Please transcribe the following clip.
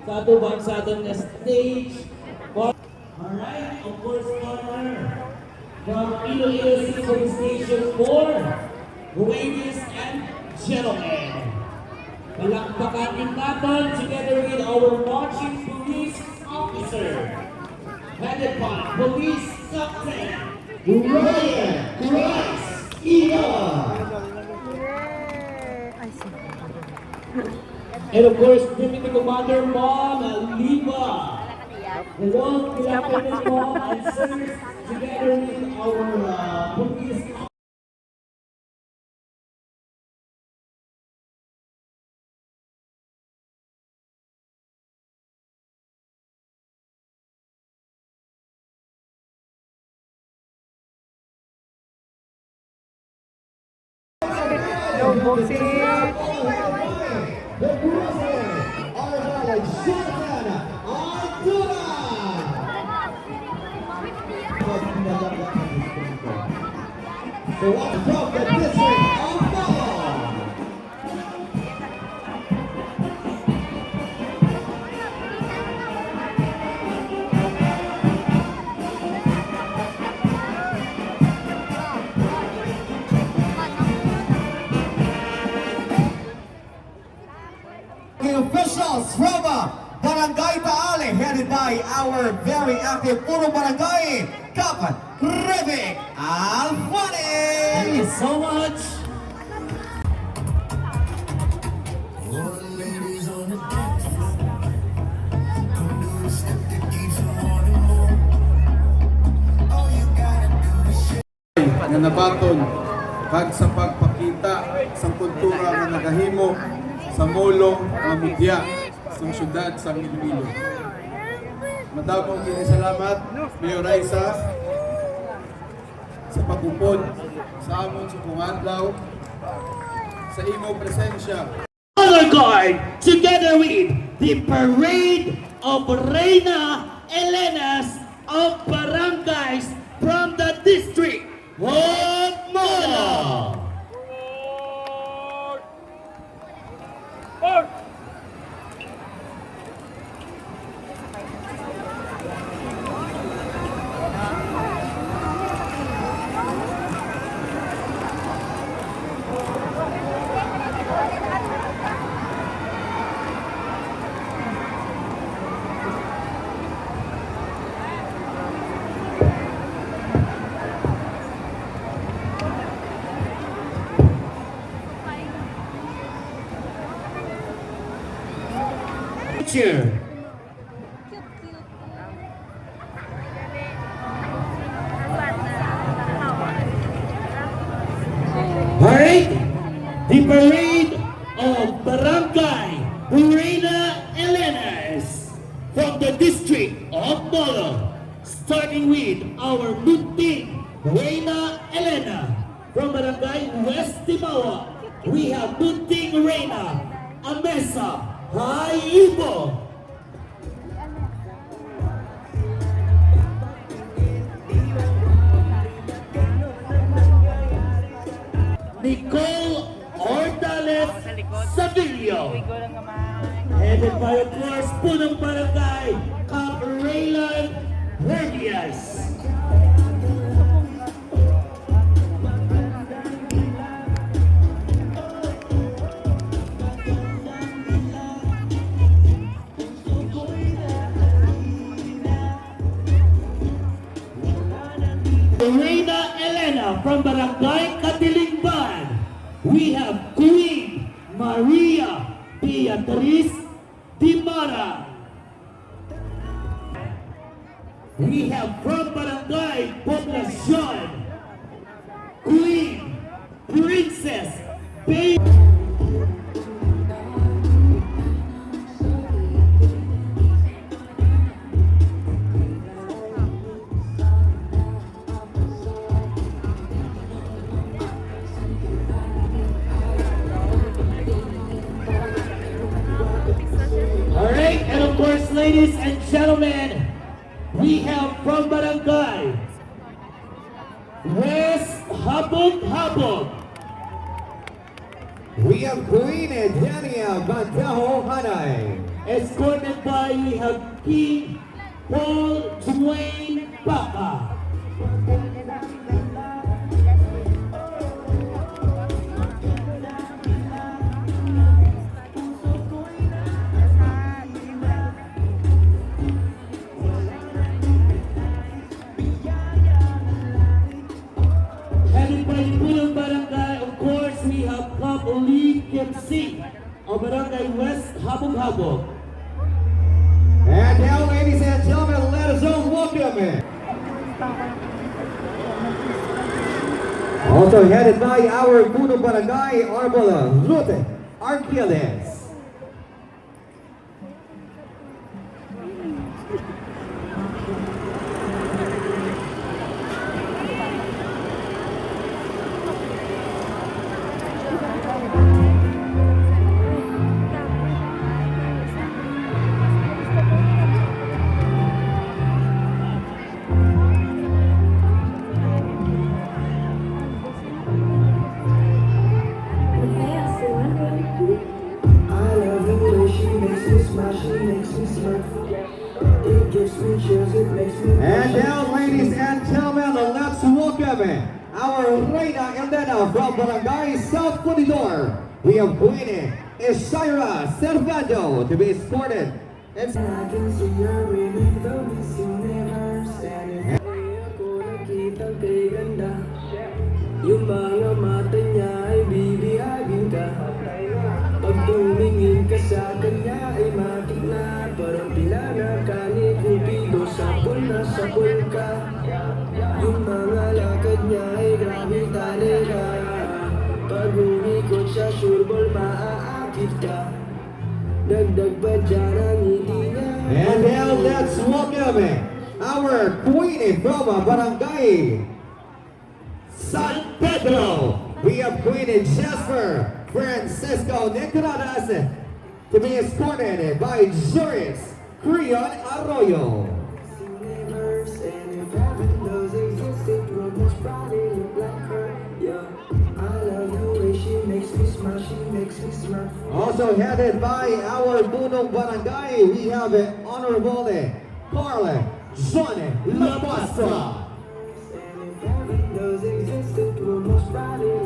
katubang sa aton nga stage. Alright, of course, partner from Iloilo City Police Station 4, ladies and gentlemen. Palakpakan din natin together with our marching police officer, headed by Police Captain Ryan Rice Ina. And of course, Deputy Commander Mom Liva. Hello, good afternoon, Mom and sirs, together with our police. No boxing. So on top the district of Bala. The officials from Barangay Taale, headed by our very active Puro Barangay, Cap Revik Alfani. Thank you so much. Nga nabaton kag sa pagpakita sa kultura nga nagahimo sa molong nga media sa syudad sa Iloilo. Madamong kini salamat Mayor Raisa sa pagupod sa amon sa adlaw sa imo presensya. Color Guard together with the Parade of Reina Elenas of Barangays from the District of Mana. Picture. Alright, the Parade of Barangay Reina Elenas from the District of Molo, starting with our Munting Reina Elena from Barangay West Timawa. We have Munting Reina Amesa Hayubo. Nicole Ordales Savillo, headed by of course Punong Barangay Cap Raylan Herdias. Reina Elena from Barangay Katilingban. We have Queen Maria Beatriz Dimara. We have from Barangay Poblacion, Queen Princess Baby. Alright, and of course, ladies and gentlemen, we have from Barangay West Habog. We have Queen Dania Bantaho Hanay. escorted by we have King Paul Dwayne Paca. Headed by the Pulong Barangay, of course, we have Club Lee Kim C. of Barangay West, Habog-Habog. And now, ladies and gentlemen, let us all welcome also headed by our Puno Barangay Arbola, Ruth Arqueles. And now, ladies and gentlemen, let's welcome our Reina Elena from Barangay South Corridor. We have Queen Ishaira Servando to be escorted. And yung mga mata niya ay bibihagin ka. Pag tumingin ka sa kanya ay matik na. Parang pinana ka ni Cupido, sapol na sapol ka. Yung mga lakad niya ay grabe talaga. Pag umikot siya, sure ball maaakit ka. Dagdag pa dyan ang ngiti niya. And now let's welcome our Queen from Barangay San Pedro. We have Queen Jasper Francisco Nicolas to be escorted by Joris Creon Arroyo. Universe, and if heaven does exist, it would most probably look like her. Yeah, I love the way she makes me smile, she makes me smile. Also headed by our Bunong Barangay, we have Honorable Carl John Lapastra. And if heaven does exist, it would most probably